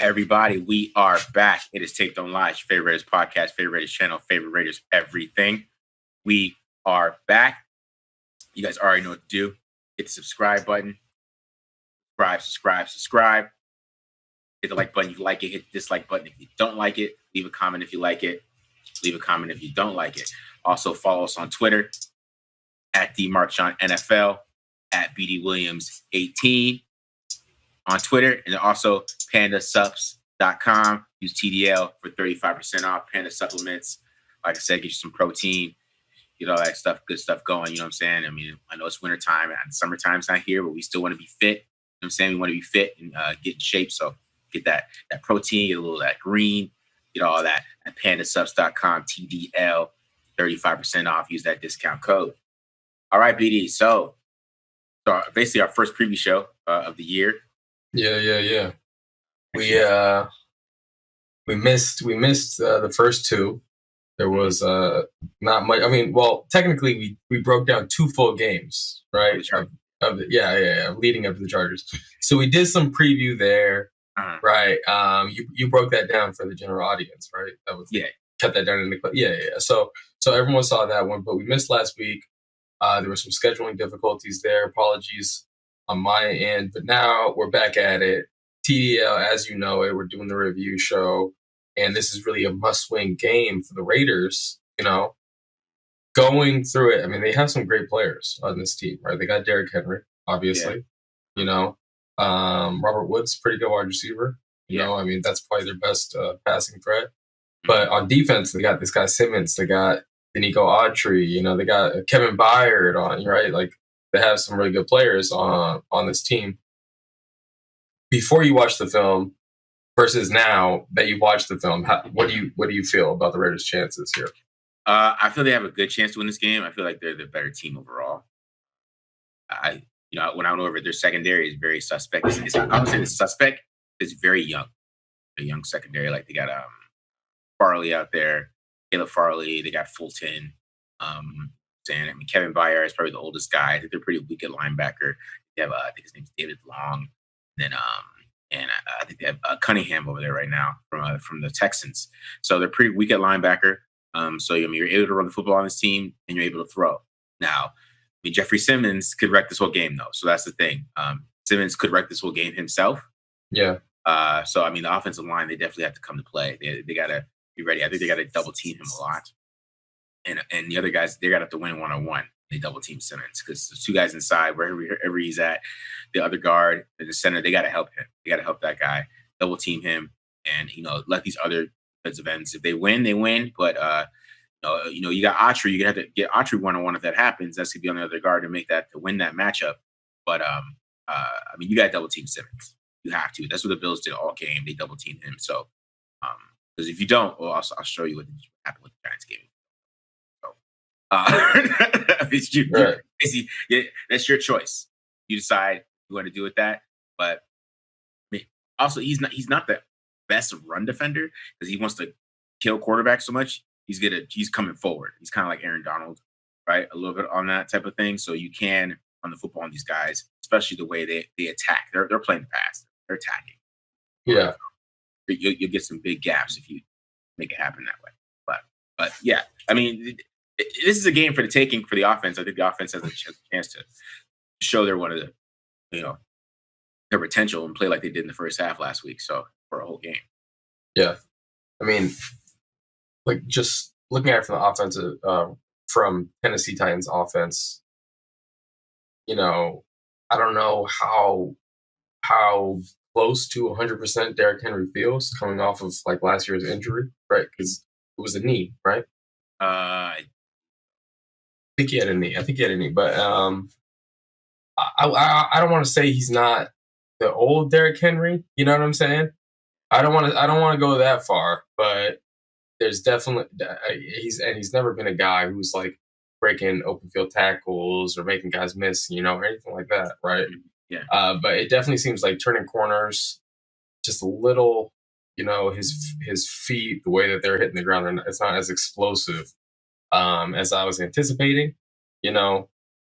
Everybody, we are back. It is Take Don't Lie, your favorite Raiders podcast, favorite Raiders channel, favorite Raiders everything. We are back. You guys already know what to do. Hit the subscribe button. Subscribe. Hit the like button if you like it. Hit the dislike button if you don't like it. Leave a comment if you like it. Leave a comment if you don't like it. Also, follow us on Twitter at DMarkJohnNFL, at BDWilliams18 on Twitter, and also PandaSups.com. Use TDL for 35% off. Panda Supplements, like I said, get you some protein, get all that stuff, good stuff going. You know what I'm saying? I mean, I know it's wintertime and summertime's not here, but we still want to be fit. You know what I'm saying? We want to be fit and get in shape. So get that protein, get a little of that green, get all that at PandaSups.com, TDL, 35% off. Use that discount code. All right, BD. So basically our first preview show of the year. Yeah. We missed the first two. There was not much. I mean, well, technically we broke down two full games, right? Leading up to the Chargers. So we did some preview there, right? You broke that down for the general audience, right? That was cut that down in the clip. Yeah. So everyone saw that one, but we missed last week. There were some scheduling difficulties there. Apologies on my end, but now we're back at it. TDL, as you know it, we're doing the review show, and this is really a must-win game for the Raiders. You know, going through it. I mean, they have some great players on this team, right? They got Derrick Henry, obviously. Yeah. You know, Robert Woods, pretty good wide receiver. You know, I mean, that's probably their best passing threat. But on defense, they got this guy Simmons. They got Denico Autry. You know, they got Kevin Byard on, right? Like, they have some really good players on this team. Before you watch the film versus now that you've watched the film, what do you feel about the Raiders' chances here? I feel they have a good chance to win this game. I feel like they're the better team overall. When I went over, their secondary is very suspect. I would say the suspect is very young, a young secondary. Like, they got Farley out there, Caleb Farley. They got Fulton. Kevin Byard is probably the oldest guy. I think they're pretty weak at linebacker. They have, I think his name's David Long. Then I think they have Cunningham over there right now from the Texans. So they're pretty weak at linebacker. So you're able to run the football on this team, and you're able to throw. Now, Jeffrey Simmons could wreck this whole game, though. So that's the thing. Simmons could wreck this whole game himself. Yeah. So the offensive line, they definitely have to come to play. They got to be ready. I think they got to double team him a lot. And the other guys, they're going to have to win one-on-one. They double team Simmons because the two guys inside, wherever he's at, the other guard, the center, they got to help him. They got to help that guy, double team him, and let these other defensive ends. If they win, they win. But you got Autry. You're gonna have to get Autry one-on-one if that happens. That's gonna be on the other guard to win that matchup. But you got to double team Simmons. You have to. That's what the Bills did all game. They double teamed him. So because if you don't, well, I'll show you what happened with the Giants game. That's your choice. You decide you want to do with that. But also, he's not the best run defender because he wants to kill quarterbacks so much. He's coming forward. He's kind of like Aaron Donald, right? A little bit on that type of thing. So you can run the football on these guys, especially the way they attack. They're playing the pass. They're attacking. Yeah, you'll get some big gaps if you make it happen that way. But yeah, this is a game for the taking for the offense. I think the offense has a chance to show their their potential and play like they did in the first half last week. So for a whole game. Yeah, like just looking at it from the offensive from Tennessee Titans offense, I don't know how close to 100% Derrick Henry feels coming off of like last year's injury, right? Because it was a knee, right? I think he had a knee, but I don't want to say he's not the old Derrick Henry. You know what I'm saying? I don't want to go that far, but there's definitely he's never been a guy who's like breaking open field tackles or making guys miss, or anything like that, right? Yeah. But it definitely seems like turning corners just a little. His feet, the way that they're hitting the ground, it's not as explosive as I was anticipating.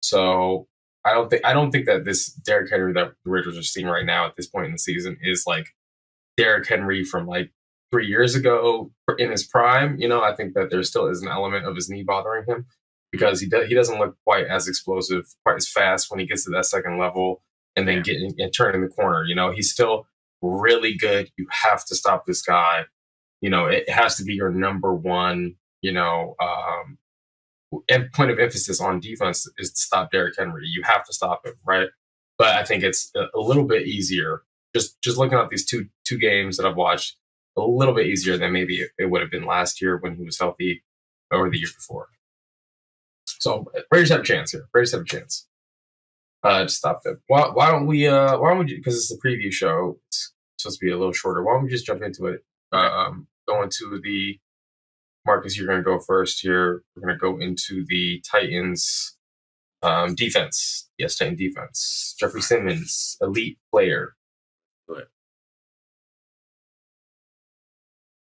So I don't think that this Derrick Henry that the Raiders are seeing right now at this point in the season is like Derrick Henry from like 3 years ago in his prime. I think that there still is an element of his knee bothering him because he doesn't look quite as explosive, quite as fast when he gets to that second level and then getting and turning the corner. He's still really good. You have to stop this guy. It has to be your number one, and point of emphasis on defense is to stop Derrick Henry. You have to stop him, right? But I think it's a little bit easier. Just looking at these two games that I've watched, a little bit easier than maybe it would have been last year when he was healthy or the year before. So Raiders have a chance here. Raiders have a chance. To stop them. Why don't we? Because it's a preview show. It's supposed to be a little shorter. Why don't we just jump into it? Go into the Marcus. You're going to go first here. We're going to go into the Titans defense. Yes, Titan defense. Jeffrey Simmons, elite player. Good.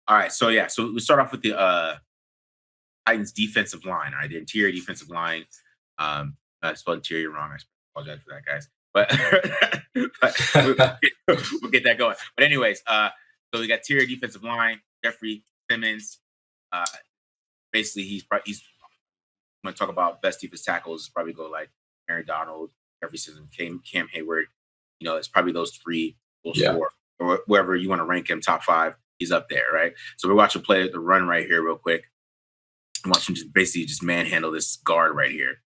All right. So we start off with the Titans defensive line. All right, the interior defensive line. I spelled interior wrong. I apologize for that, guys. But we'll get that going. But anyways, so we got interior defensive line. Jeffrey Simmons. Basically, he's when I talk about best defense tackles, probably go like Aaron Donald, Jeffrey Simmons, Cam Hayward. It's probably those three, four, or wherever you want to rank him, top 5. He's up there, right? So we're watching play the run right here, real quick. I'm watching just manhandle this guard right here,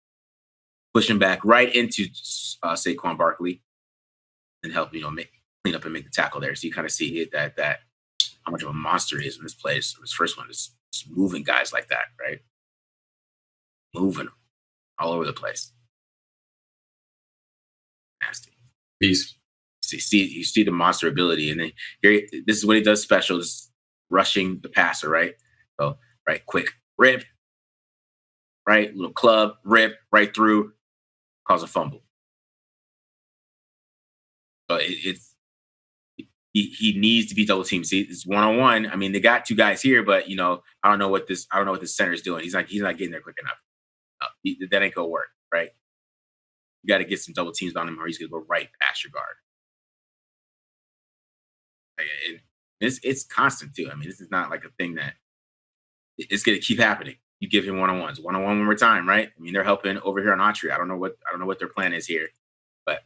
pushing back right into Saquon Barkley, and help clean up and make the tackle there. So you kind of see it that how much of a monster he is in this play. So his first one is just moving guys like that, right? Moving them all over the place. Nasty. Beast. You see the monster ability, and then here this is what he does special: is rushing the passer, right? So right, quick rip, right, little club rip right through, cause a fumble. So he needs to be double teamed. See, it's 1-on-1. I mean, they got 2 guys here, but I don't know what this center is doing. He's not getting there quick enough. That ain't gonna work, right? You got to get some double teams on him, or he's gonna go right past your guard. And it's constant too. I mean, this is not like a thing that it's gonna keep happening. You give him 1-on-1s, 1-on-1 one more time, right? I mean, they're helping over here on Autry. I don't know what their plan is here, but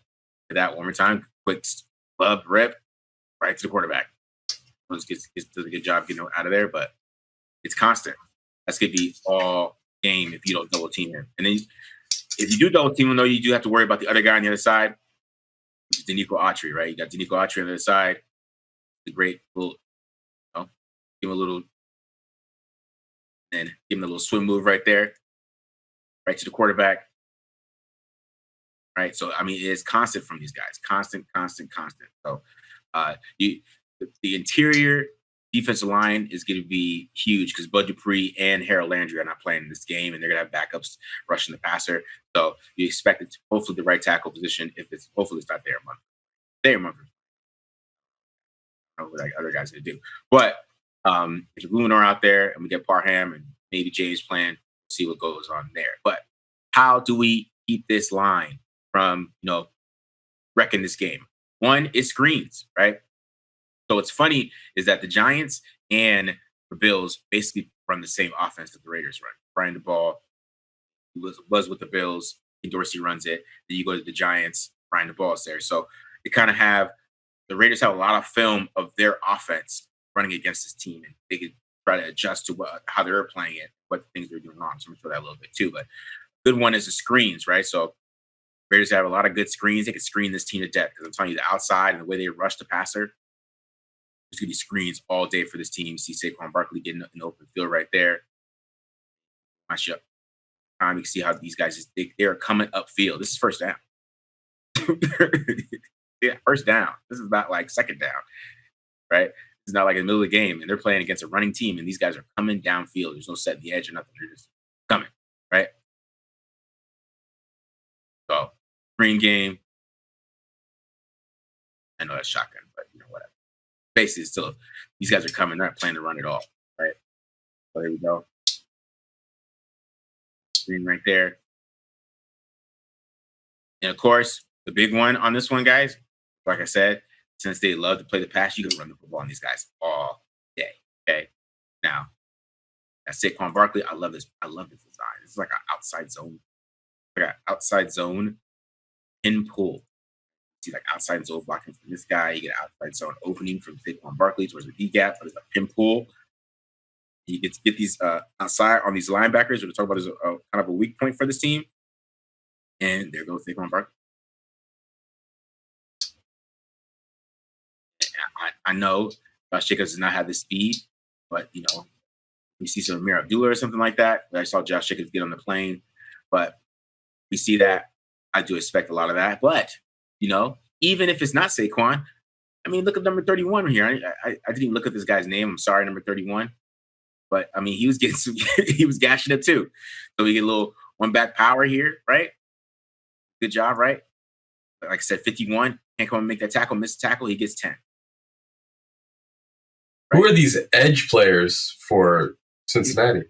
for that one more time, quick club rip right to the quarterback. Does a good job getting out of there, but it's constant. That's gonna be all game if you don't double team him. And then if you do double team him, though, you do have to worry about the other guy on the other side, which is Danico Autry, right? You got Danico Autry on the other side. The great little, give him a little, and give him a little swim move right there, right to the quarterback. Right. So I mean, it's constant from these guys. Constant. So the interior defensive line is going to be huge because Bud Dupree and Harold Landry are not playing in this game, and they're going to have backups rushing the passer. So you expect it to hopefully the right tackle position. If it's hopefully it's not there a month. I don't know what other guys are going to do. But if Luminor out there and we get Parham and maybe James playing, we'll see what goes on there. But how do we keep this line from wrecking this game? One is screens, right? So what's funny is that the Giants and the Bills basically run the same offense that the Raiders run. Brian the ball was with the Bills. Dorsey runs it. Then you go to the Giants. Brian the ball's there. So they kind of have the Raiders have a lot of film of their offense running against this team, and they could try to adjust to how they're playing it, what things they're doing wrong. So I'm gonna show that a little bit too. But good one is the screens, right? So Raiders have a lot of good screens. They can screen this team to death because I'm telling you, the outside and the way they rush the passer, there's gonna be screens all day for this team. You see Saquon Barkley getting in the open field right there. Match up. You can see how these guys they're coming upfield. This is first down. Yeah, first down. This is not like second down, right? It's not like in the middle of the game, and they're playing against a running team, and these guys are coming downfield. There's no setting the edge or nothing. They're just coming, right? So, green game. I know that's shotgun, but whatever. Basically, still, these guys are coming. They're not playing to run it all, right? So here we go. Screen right there. And of course, the big one on this one, guys, like I said, since they love to play the pass, you can run the football on these guys all day. Okay. Now, that's Saquon Barkley. I love this. I love this design. This is like an outside zone. Like an outside zone in pull. See, like outside zone blocking from this guy. You get an outside zone opening from Saquon Barkley towards the D gap, but it's a pin pull. You get to get these outside on these linebackers, which we're talking about as a kind of a weak point for this team. And there goes Saquon Barkley. I know Josh Jacobs does not have the speed, but we see some Amir Abdullah or something like that. I saw Josh Jacobs get on the plane, but we see that. I do expect a lot of that. But even if it's not Saquon, I mean, look at number 31 here. I didn't even look at this guy's name. I'm sorry, number 31. But I mean, he was getting he was gashing it too. So we get a little one back power here, right? Good job, right? Like I said, 51 can't come and make that tackle, miss the tackle. He gets 10. Right? Who are these edge players for Cincinnati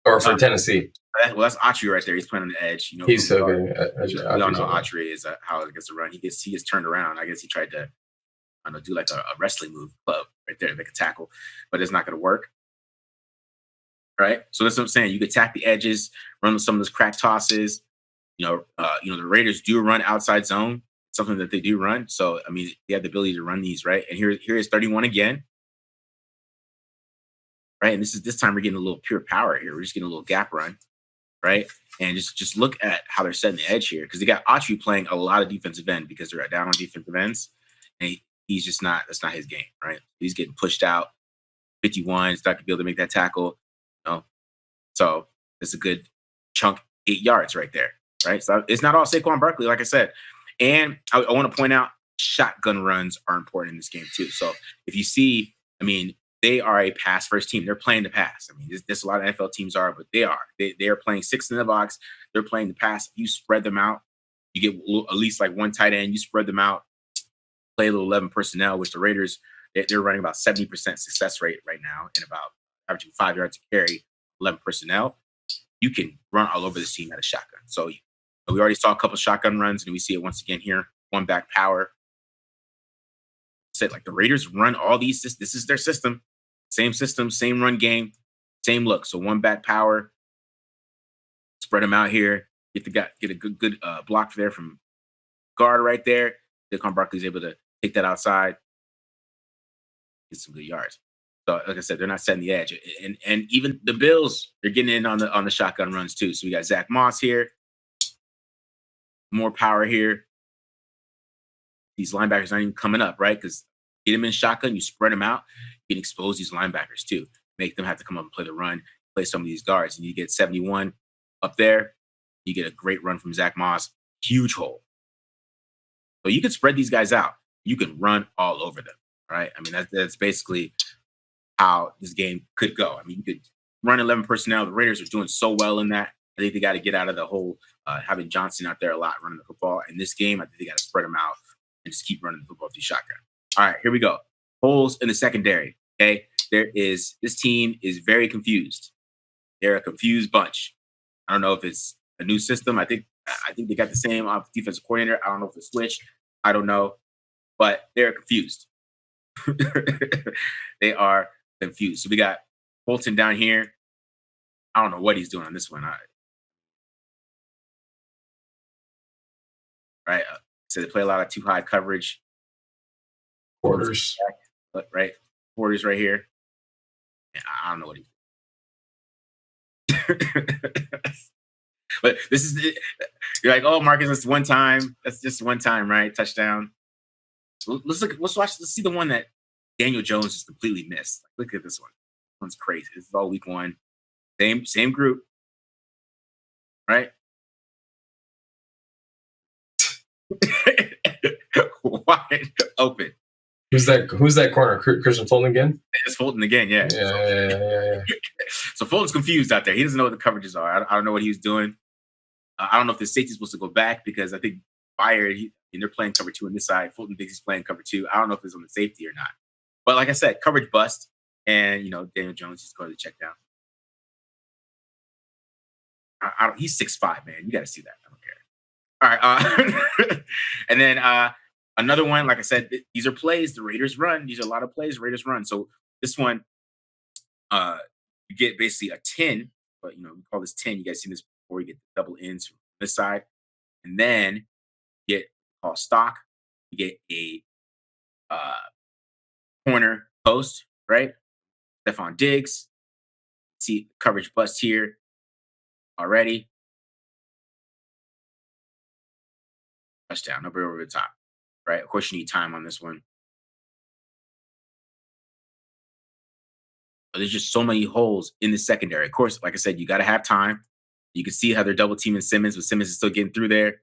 or for Tennessee? Well, that's Autry right there. He's playing on the edge. He's so good. We all know Autry is how it gets to run. He gets turned around. I guess he tried to do like a wrestling move club right there to make a tackle, but it's not going to work. Right. So that's what I'm saying. You could attack the edges, run some of those crack tosses. The Raiders do run outside zone, something that they do run. So I mean, they have the ability to run these, right? And here is 31 again. Right. And this time we're getting a little pure power here. We're just getting a little gap run. Right. And just look at how they're setting the edge here, because they got Autry playing a lot of defensive end because they're down on defensive ends. And he's just not, that's not his game. Right. He's getting pushed out. 51, he's not going to be able to make that tackle. So it's a good chunk, 8 yards right there. Right. So it's not all Saquon Barkley, like I said. And I want to point out shotgun runs are important in this game too. So if you see, I mean, they are a pass first team. They're playing the pass. I mean, this a lot of NFL teams are, but they are. They are playing 6 in the box. They're playing the pass. You spread them out. You get at least like one tight end. You spread them out. Play a little 11 personnel, which the Raiders, they're running about 70% success rate right now and about averaging 5 yards to carry, 11 personnel. You can run all over the team at a shotgun. So we already saw a couple of shotgun runs, and we see it once again here. One back power. Said like the Raiders run all these. This is their system. Same system, same run game, same look. So one back power, spread them out here. Get a good block there from guard right there. Saquon Barkley's able to take that outside, get some good yards. So like I said, they're not setting the edge, and even the Bills, they're getting in on the shotgun runs too. So we got Zach Moss here, more power here. These linebackers aren't even coming up, right? Because get them in shotgun, you spread them out. You can expose these linebackers too. Make them have to come up and play the run, play some of these guards. And you get 71 up there. You get a great run from Zach Moss. Huge hole. So you can spread these guys out. You can run all over them, right? I mean, that's basically how this game could go. I mean, you could run 11 personnel. The Raiders are doing so well in that. I think they got to get out of the whole having Johnson out there a lot running the football. In this game, I think they got to spread them out and just keep running the football through shotgun. All right, here we go. Holes in the secondary. Okay, this team is very confused. They're a confused bunch. I don't know if it's a new system. I think they got the same defensive coordinator. I don't know if it's switched. I don't know, but they're confused. They are confused. So we got Bolton down here. I don't know what he's doing on this one. Right. So they play a lot of too high coverage. Quarters. Right. Quarters right here. I don't know what he's doing. But this is it. You're like, oh, Marcus, that's one time. That's just one time, right? Touchdown. Let's watch. Let's see the one that Daniel Jones just completely missed. Look at this one. This one's crazy. This is all week one. Same group. Right? Wide open. Who's that corner? Christian Fulton again? It's Fulton again, yeah. Yeah. So Fulton's confused out there. He doesn't know what the coverages are. I don't know what he was doing. I don't know if the safety's supposed to go back because I think they're playing cover 2 on this side. Fulton thinks he's playing cover 2. I don't know if it's on the safety or not. But like I said, coverage bust. And, Daniel Jones just going to check down. He's 6'5", man. You got to see that. I don't care. All right. And then another one, like I said, these are plays the Raiders run. These are a lot of plays the Raiders run. So this one, you get basically a 10, but we call this 10. You guys seen this before? You get the double ends from this side, and then you get called stock. You get a uh, corner post, right? Stephon Diggs. See coverage bust here already. Touchdown, number over the top, right? Of course, you need time on this one. But there's just so many holes in the secondary. Of course, like I said, you got to have time. You can see how they're double teaming Simmons, but Simmons is still getting through there.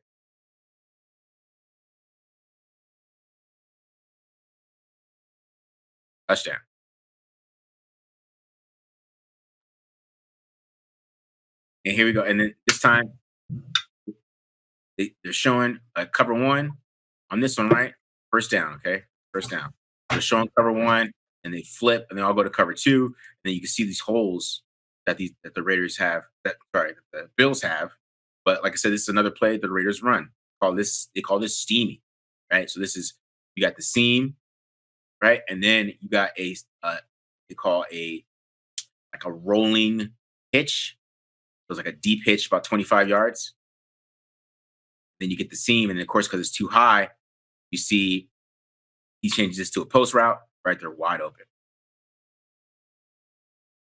Touchdown. And here we go. And then this time, they're showing a cover one on this one, right? First down, okay? First down. They're showing cover one, and they flip, and they all go to cover two. And then you can see these holes that the Raiders have. That the Bills have. But like I said, this is another play the Raiders run. They call this steamy, right? So this is you got the seam, right, and then you got they call like a rolling hitch. It was like a deep hitch, about 25 yards. Then you get the seam, and then of course, because it's too high, you see he changes this to a post route, right? They're wide open.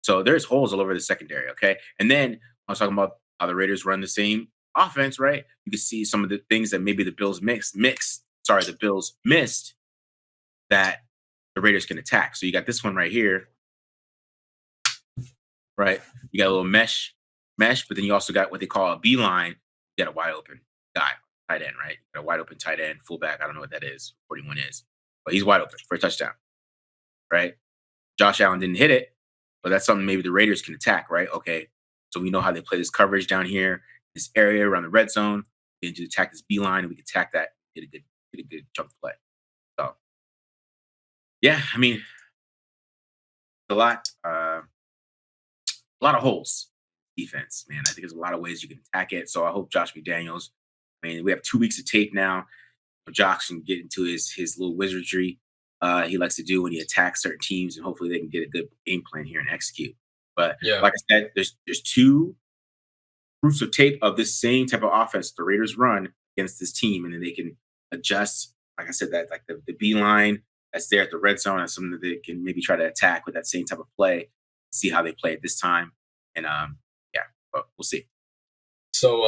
So there's holes all over the secondary, okay? And then I was talking about how the Raiders run the same offense, right? You can see some of the things that maybe the Bills the Bills missed that the Raiders can attack. So you got this one right here, right? You got a little mesh, but then you also got what they call a beeline. You got a wide open guy, tight end, right? You got a wide open tight end, fullback. I don't know what that is. 41 is, but he's wide open for a touchdown, right? Josh Allen didn't hit it, but that's something maybe the Raiders can attack, right? Okay, so we know how they play this coverage down here, this area around the red zone. We can attack this beeline, and we can attack that. Get a good jump play. So, yeah, I mean, a lot of holes defense, man. I think there's a lot of ways you can attack it. So I hope Josh McDaniels. I mean, we have 2 weeks of tape now. Josh can get into his little wizardry he likes to do when he attacks certain teams, and hopefully they can get a good game plan here and execute. But like I said, there's 2 proofs of tape of this same type of offense the Raiders run against this team, and then they can adjust. Like I said, that like the beeline that's there at the red zone is something that they can maybe try to attack with that same type of play. See how they play it this time, and but we'll see. So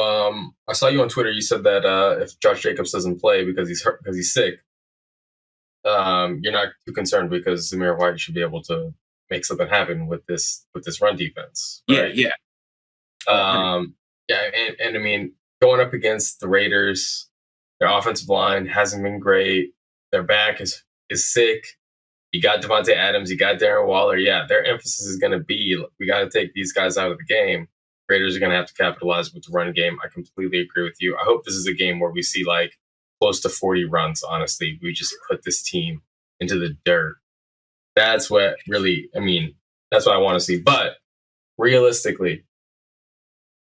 I saw you on Twitter. You said that if Josh Jacobs doesn't play because he's hurt, because he's sick, you're not too concerned because Zamir White should be able to make something happen with this run defense. Right? Yeah. And I mean, going up against the Raiders, their offensive line hasn't been great. Their back is sick. You got Devontae Adams, you got Darren Waller. Yeah, their emphasis is going to be, we got to take these guys out of the game. Raiders are going to have to capitalize with the run game. I completely agree with you. I hope this is a game where we see like close to 40 runs, honestly. We just put this team into the dirt. That's what really, I mean, that's what I want to see. But realistically,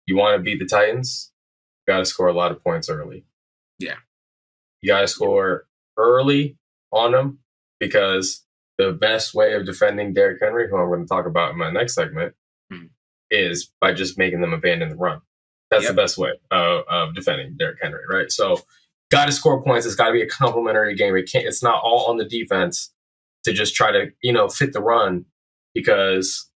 you want to beat the Titans, you got to score a lot of points early. Yeah. You got to score early on them, because the best way of defending Derrick Henry, who I'm going to talk about in my next segment, is by just making them abandon the run. That's the best way of defending Derrick Henry, right? So, got to score points. It's got to be a complementary game. It's not all on the defense to just try to, fit the run, because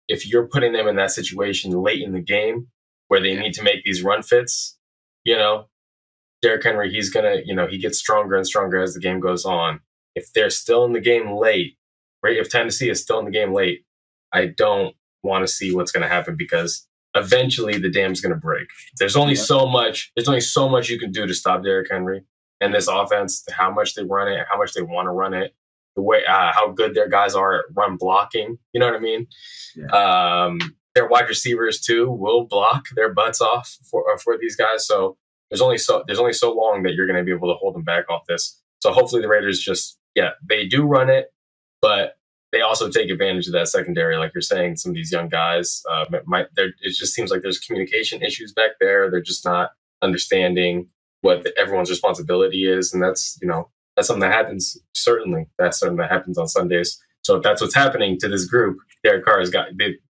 if you're putting them in that situation late in the game where they need to make these run fits, Derrick Henry, he's going to, he gets stronger and stronger as the game goes on. If they're still in the game late, right? If Tennessee is still in the game late, I don't want to see what's going to happen, because eventually the dam's going to break. There's only so much you can do to stop Derrick Henry and this offense, how much they run it, how much they want to run it, the way, how good their guys are at run blocking. You know what I mean? Yeah. Their wide receivers too will block their butts off for these guys. So there's only so long that you're going to be able to hold them back off this. So hopefully the Raiders just, they do run it, but they also take advantage of that secondary. Like you're saying, some of these young guys, it just seems like there's communication issues back there. They're just not understanding what everyone's responsibility is. And that's, That's something that happens. Certainly, that's something that happens on Sundays. So if that's what's happening to this group, Derek Carr has got.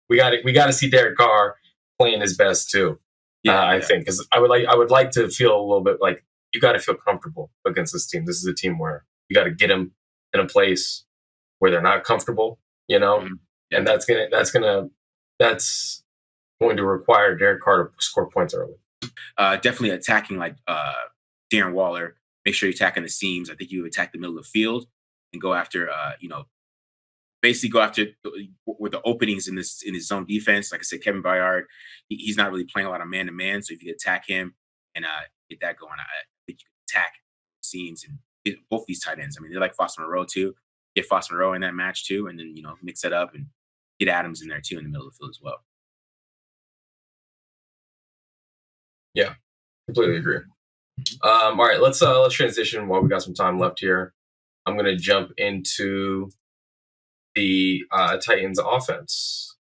We got to see Derek Carr playing his best too. I think because I would like to feel a little bit like you got to feel comfortable against this team. This is a team where you got to get them in a place where they're not comfortable, and that's going to require Derek Carr to score points early. Definitely attacking like Darren Waller. Make sure you're attacking the seams. I think you attack the middle of the field and go after, basically go after where the openings in his zone defense. Like I said, Kevin Byard, he's not really playing a lot of man to man. So if you attack him and get that going, I think you can attack seams and get both these tight ends. I mean, they're like Foster Moreau too. Get Foster Moreau in that match too, and then mix it up and get Adams in there too in the middle of the field as well. Yeah, completely agree. All right, let's transition while we got some time left here. I'm going to jump into the Titans offense.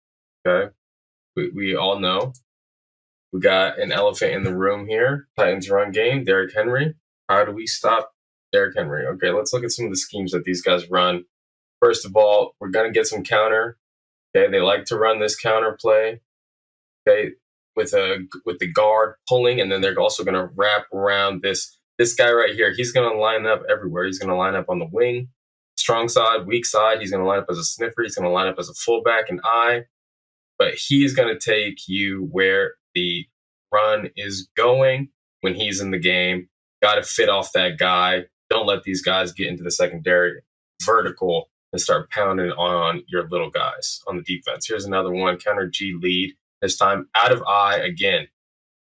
Okay, we all know we got an elephant in the room here. Titans run game, Derrick Henry. How do we stop Derrick Henry? Okay, let's look at some of the schemes that these guys run. First of all, we're going to get some counter. Okay, they like to run this counter play. Okay, with the guard pulling, and then they're also going to wrap around this guy right here. He's going to line up everywhere. He's going to line up on the wing, strong side, weak side. He's going to line up as a sniffer. He's going to line up as a fullback and eye. But he's going to take you where the run is going when he's in the game. Got to fit off that guy. Don't let these guys get into the secondary vertical and start pounding on your little guys on the defense. Here's another one, counter G lead. This time out of I again.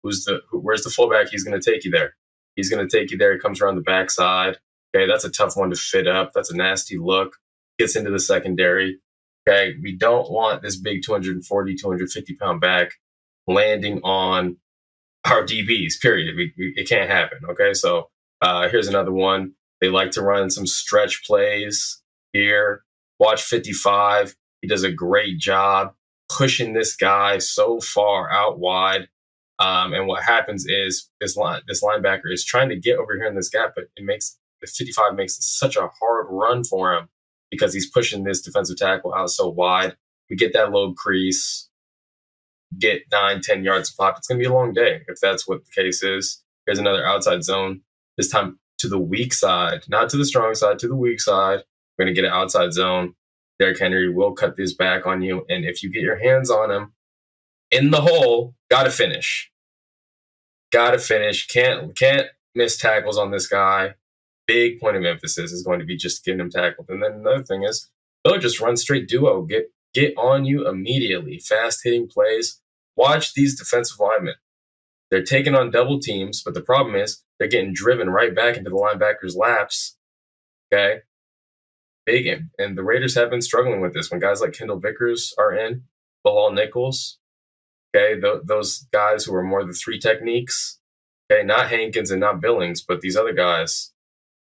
Where's the fullback? He's going to take you there. He's going to take you there. He comes around the backside. Okay, that's a tough one to fit up. That's a nasty look. Gets into the secondary. Okay, we don't want this big 240, 250-pound back landing on our DBs, period. It can't happen, okay? So here's another one. They like to run some stretch plays here. Watch 55. He does a great job pushing this guy so far out wide. And what happens is this linebacker is trying to get over here in this gap, but the 55 makes such a hard run for him because he's pushing this defensive tackle out so wide. We get that low crease, get 9-10 yards of pop. It's going to be a long day if that's what the case is. Here's another outside zone, this time to the weak side, not to the strong side, to the weak side. We're going to get an outside zone. Derrick Henry will cut this back on you. And if you get your hands on him in the hole, got to finish. Got to finish. Can't miss tackles on this guy. Big point of emphasis is going to be just getting him tackled. And then another thing is, they'll just run straight duo. Get on you immediately. Fast hitting plays. Watch these defensive linemen. They're taking on double teams, but the problem is they're getting driven right back into the linebackers' laps. Okay? Big, and the Raiders have been struggling with this when guys like Kendall Vickers are in, Bilal Nichols. Okay, those guys who are more the three techniques. Okay, not Hankins and not Billings, but these other guys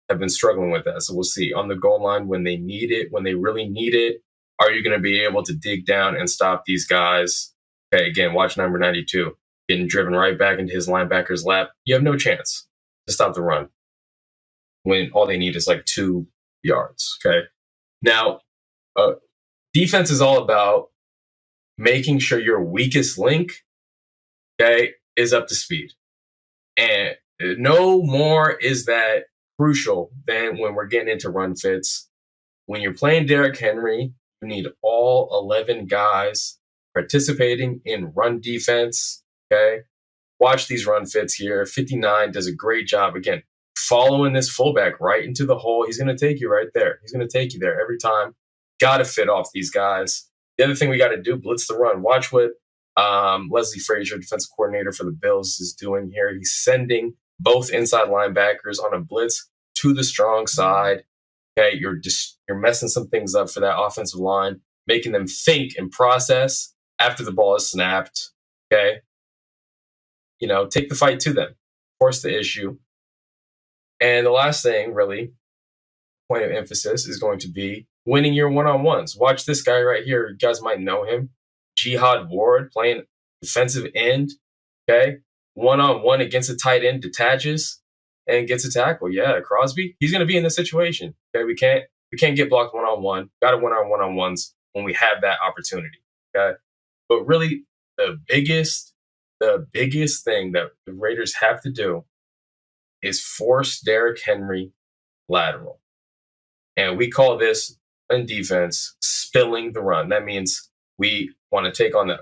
have been struggling with that. So we'll see on the goal line when they need it, when they really need it. Are you going to be able to dig down and stop these guys? Okay, again, watch number 92 getting driven right back into his linebacker's lap. You have no chance to stop the run when all they need is like 2 yards. Okay, now defense is all about making sure your weakest link, okay, is up to speed. And no more is that crucial than when we're getting into run fits. When you're playing Derrick Henry, you need all 11 guys participating in run defense, okay? Watch these run fits here. 59 does a great job. Again, following this fullback right into the hole. He's going to take you right there. He's going to take you there every time. Got to fit off these guys. The other thing we got to do, blitz the run. Watch what Leslie Frazier, defensive coordinator for the Bills, is doing here. He's sending both inside linebackers on a blitz to the strong side. Okay, you're messing some things up for that offensive line, making them think and process after the ball is snapped. Okay, take the fight to them, force the issue. And the last thing, really, point of emphasis is going to be winning your one-on-ones. Watch this guy right here. You guys might know him. Jihad Ward playing defensive end. Okay. One-on-one against a tight end, detaches. and gets a tackle. Yeah, Crosby, he's going to be in this situation. Okay, we can't get blocked one-on-one. Got to win our one-on-ones when we have that opportunity. Okay, but really the biggest thing that the Raiders have to do is force Derrick Henry lateral. And we call this in defense spilling the run. That means we want to take on the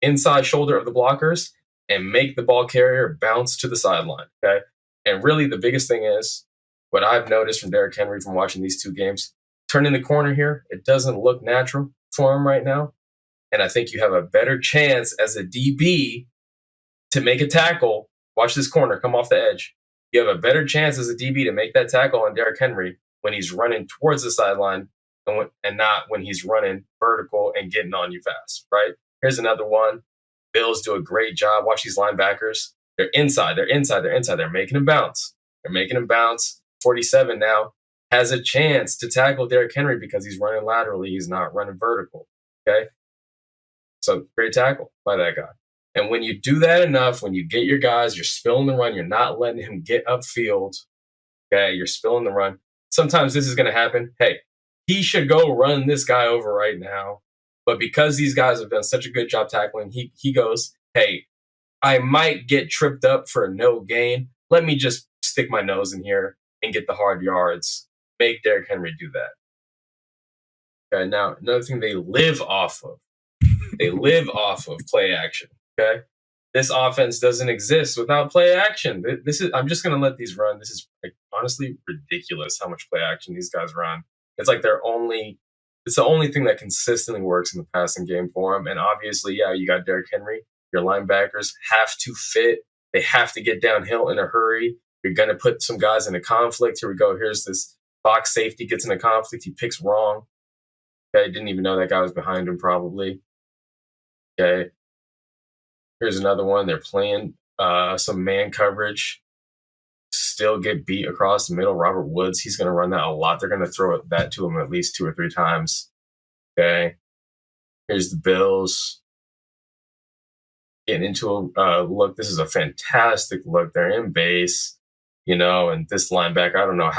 inside shoulder of the blockers and make the ball carrier bounce to the sideline. Okay. And really the biggest thing is what I've noticed from Derrick Henry from watching these two games, turning the corner here, it doesn't look natural for him right now. And I think you have a better chance as a DB to make a tackle. Watch this corner come off the edge. You have a better chance as a DB to make that tackle on Derrick Henry when he's running towards the sideline and not when he's running vertical and getting on you fast, right? Here's another one. Bills do a great job. Watch these linebackers. They're inside. They're making him bounce. 47 now has a chance to tackle Derrick Henry because he's running laterally. He's not running vertical, okay? So great tackle by that guy. And when you do that enough, when you get your guys, you're spilling the run, you're not letting him get upfield, okay? You're spilling the run. Sometimes this is going to happen. Hey, he should go run this guy over right now. But because these guys have done such a good job tackling, he goes, hey, I might get tripped up for a no gain. Let me just stick my nose in here and get the hard yards. Make Derrick Henry do that. Okay, now, another thing they live off of. They live off of play action. Okay, this offense doesn't exist without play action. I'm just going to let these run. This is honestly ridiculous how much play action these guys run. It's like it's the only thing that consistently works in the passing game for them. And obviously, yeah, you got Derrick Henry. Your linebackers have to fit. They have to get downhill in a hurry. You're going to put some guys in a conflict. Here we go. Here's this box safety gets in a conflict. He picks wrong. Okay, didn't even know that guy was behind him probably. Okay. Here's another one. They're playing some man coverage. Still get beat across the middle. Robert Woods, he's going to run that a lot. They're going to throw that to him at least 2 or 3 times. Okay. Here's the Bills. Getting into a look. This is a fantastic look. They're in base, and this linebacker, I don't know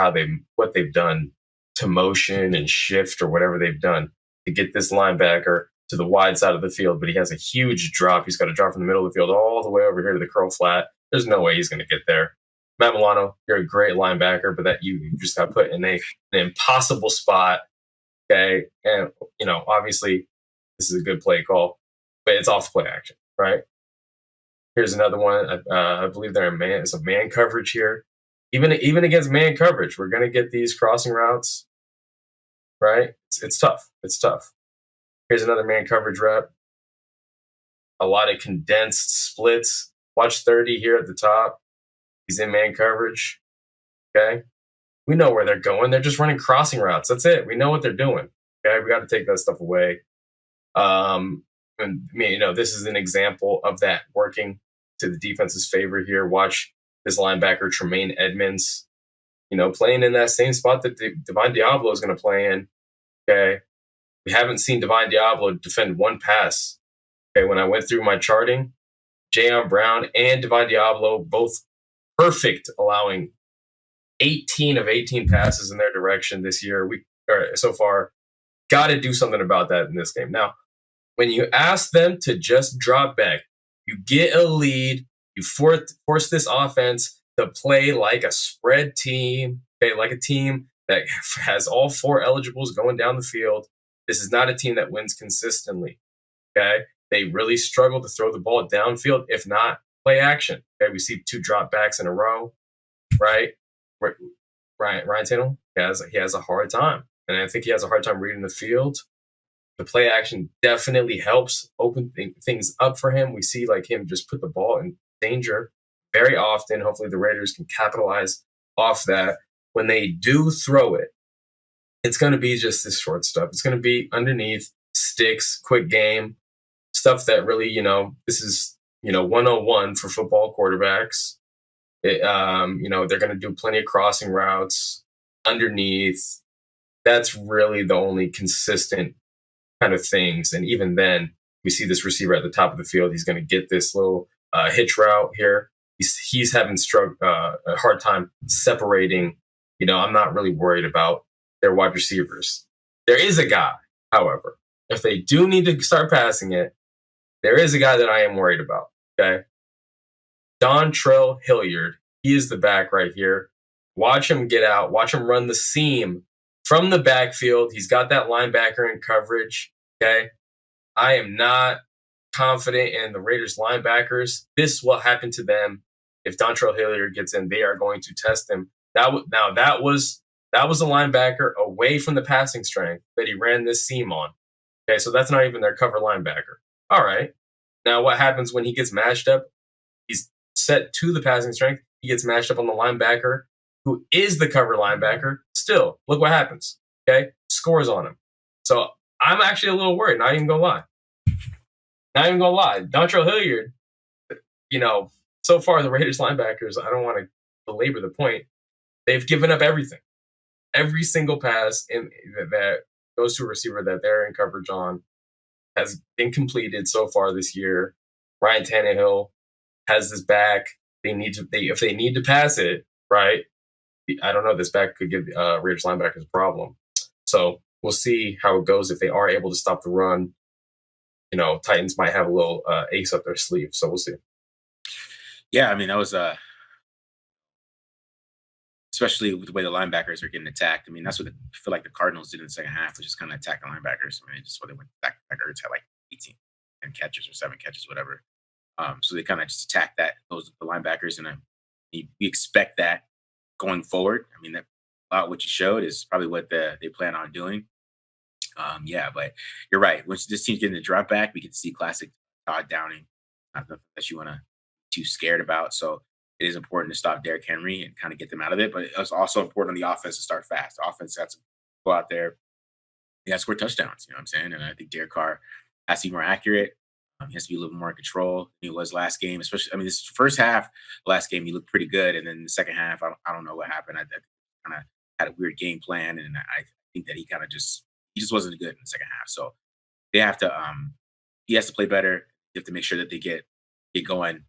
what they've done to motion and shift or whatever they've done to get this linebacker to the wide side of the field, but he has a huge drop. He's got to drop from the middle of the field all the way over here to the curl flat. There's no way he's going to get there. Matt Milano, you're a great linebacker, but that you just got put in an impossible spot. Okay. And, obviously this is a good play call, but it's off play action, right? Here's another one. I believe it's a man coverage here. Even against man coverage, we're going to get these crossing routes, right? It's tough. It's tough. Here's another man coverage rep. A lot of condensed splits. Watch 30 here at the top. He's in man coverage. Okay. We know where they're going. They're just running crossing routes. That's it. We know what they're doing. Okay. We got to take that stuff away. This is an example of that working to the defense's favor here. Watch this linebacker, Tremaine Edmonds, playing in that same spot that Divine Diablo is going to play in. Okay. We haven't seen Divine Diablo defend one pass. Okay, when I went through my charting, Jayon Brown and Divine Diablo both perfect, allowing 18 of 18 passes in their direction this year. So far, got to do something about that in this game. Now, when you ask them to just drop back, you get a lead, you force this offense to play like a spread team, okay, like a team that has all 4 eligibles going down the field. This is not a team that wins consistently, okay? They really struggle to throw the ball downfield, if not play action. Okay, we see 2 drop backs in a row, right? Ryan Tannehill, he has a hard time. And I think he has a hard time reading the field. The play action definitely helps open things up for him. We see him just put the ball in danger very often. Hopefully the Raiders can capitalize off that. When they do throw it, it's going to be just this short stuff. It's going to be underneath, sticks, quick game, stuff that really, this is, 101 for football quarterbacks. They're going to do plenty of crossing routes underneath. That's really the only consistent kind of things. And even then, we see this receiver at the top of the field. He's going to get this little hitch route here. he's having a hard time separating. I'm not really worried about their wide receivers. There is a guy, however, if they do need to start passing it, there is a guy that I am worried about. Okay, Dontrell Hilliard. He is the back right here. Watch him get out. Watch him run the seam from the backfield. He's got that linebacker in coverage. Okay, I am not confident in the Raiders linebackers. This will happen to them if Dontrell Hilliard gets in. They are going to test him. That was a linebacker away from the passing strength that he ran this seam on. Okay, so that's not even their cover linebacker. All right. Now what happens when he gets matched up? He's set to the passing strength. He gets matched up on the linebacker, who is the cover linebacker. Still, look what happens. Okay, scores on him. So I'm actually a little worried. Not even gonna lie. Dontrell Hilliard, so far the Raiders linebackers, I don't want to belabor the point, they've given up everything. Every single pass that goes to a receiver that they're in coverage on has been completed so far this year. Ryan Tannehill has this back. If they need to pass it, right? I don't know. This back could give Raiders linebackers a problem. So we'll see how it goes if they are able to stop the run. Titans might have a little ace up their sleeve. So we'll see. Yeah, I mean, that was especially with the way the linebackers are getting attacked. I mean, that's what I feel like the Cardinals did in the second half, was just kind of attack the linebackers. I mean, just what they went back. Ertz had like 18 and catches or 7 catches, whatever. So they kind of just attack those the linebackers, and we expect that going forward. I mean, that a lot what you showed is probably what they plan on doing. Yeah, but you're right. Once this team's getting the drop back, we can see classic Todd Downing. Not nothing that you want to be too scared about. So it is important to stop Derrick Henry and kind of get them out of it. But it's also important on the offense to start fast. The offense has to go out there. They got to score touchdowns. You know what I'm saying? And I think Derek Carr has to be more accurate. He has to be a little more in control than he was last game. Especially, I mean, this first half, last game, he looked pretty good. And then the second half, I don't know what happened. I kind of had a weird game plan. And I think that he just wasn't good in the second half. So they have to, he has to play better. You have to make sure that they get going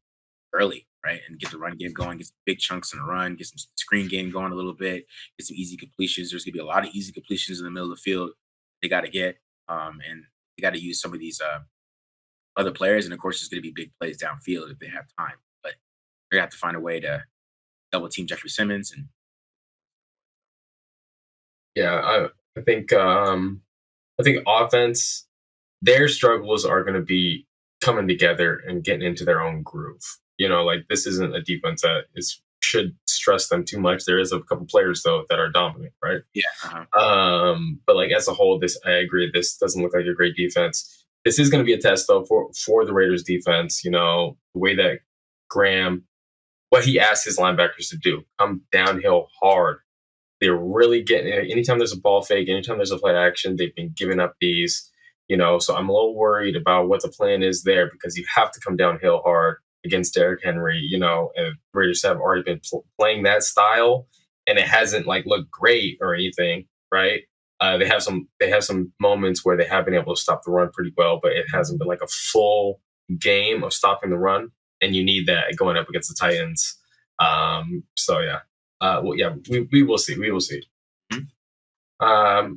early, right? And get the run game going, get some big chunks in the run, get some screen game going a little bit, get some easy completions. There's going to be a lot of easy completions in the middle of the field they got to get. And they got to use some of these other players. And of course, there's going to be big plays downfield if they have time. But they're going to have to find a way to double team Jeffrey Simmons. And yeah, I think offense, their struggles are going to be coming together and getting into their own groove. Like, this isn't a defense that should stress them too much. There is a couple players though that are dominant, right? Yeah. Uh-huh. But like, as a whole, I agree. This doesn't look like a great defense. This is going to be a test though for the Raiders defense. The way that Graham, what he asked his linebackers to do, come downhill hard. They're really getting, anytime there's a ball fake, anytime there's a play action, they've been giving up these. So I'm a little worried about what the plan is there, because you have to come downhill hard against Derrick Henry, and Raiders have already been playing that style, and it hasn't like looked great or anything, right? They have some moments where they have been able to stop the run pretty well, but it hasn't been like a full game of stopping the run, and you need that going up against the Titans. So yeah, we will see. We will see. Mm-hmm.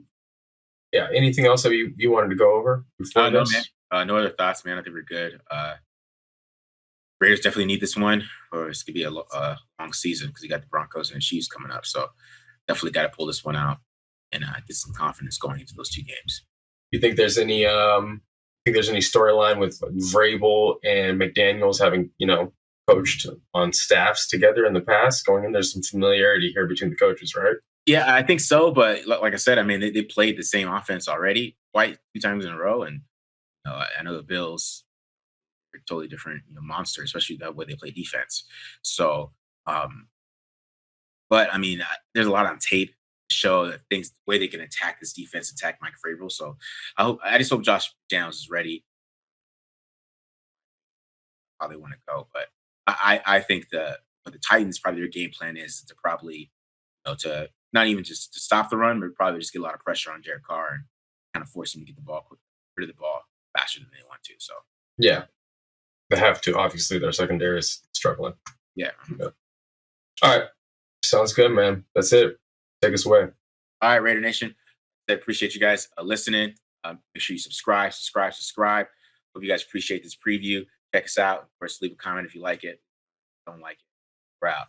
Yeah. Anything else that you wanted to go over before No, this? man. No other thoughts, man. I think we're good. Raiders definitely need this one, or it's gonna be a long season, because you got the Broncos and the Chiefs coming up. So definitely got to pull this one out and get some confidence going into those 2 games. You think there's any storyline with Vrabel and McDaniels having coached on staffs together in the past? Going in, there's some familiarity here between the coaches, right? Yeah, I think so. But like I said, I mean, they played the same offense already quite 2 times in a row, and I know the Bills are totally different, monster, especially the way they play defense. So, but I mean, there's a lot on tape to show that the way they can attack this defense, attack Mike Vrabel. So I just hope Josh Downs is ready. How they want to go, but I think the Titans, probably their game plan is to probably to not even just to stop the run, but probably just get a lot of pressure on Derek Carr and kind of force him to get rid of the ball faster than they want to. So yeah, they have to. Obviously, their secondary is struggling. Yeah. All right. Sounds good, man. That's it. Take us away. All right, Raider Nation. I appreciate you guys listening. Make sure you subscribe. Hope you guys appreciate this preview. Check us out. Of course, leave a comment if you like it. Don't like it. We're out.